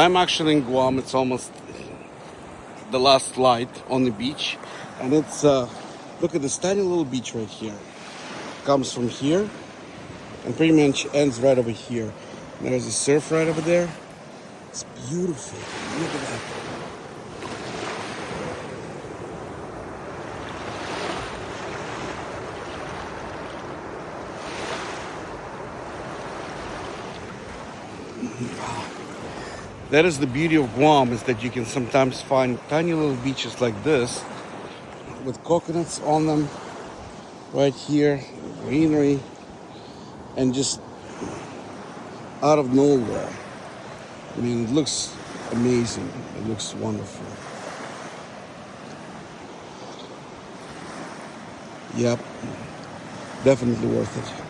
I'm actually in Guam. It's almost the last light on the beach, and it's look at this tiny little beach right here. Comes from here and pretty much ends right over here. There's a surf right over there. It's beautiful. Look at that. That is the beauty of Guam, is that you can sometimes find tiny little beaches like this with coconuts on them right here, greenery, and just out of nowhere. I mean, it looks amazing. It looks wonderful. Yep, definitely worth it.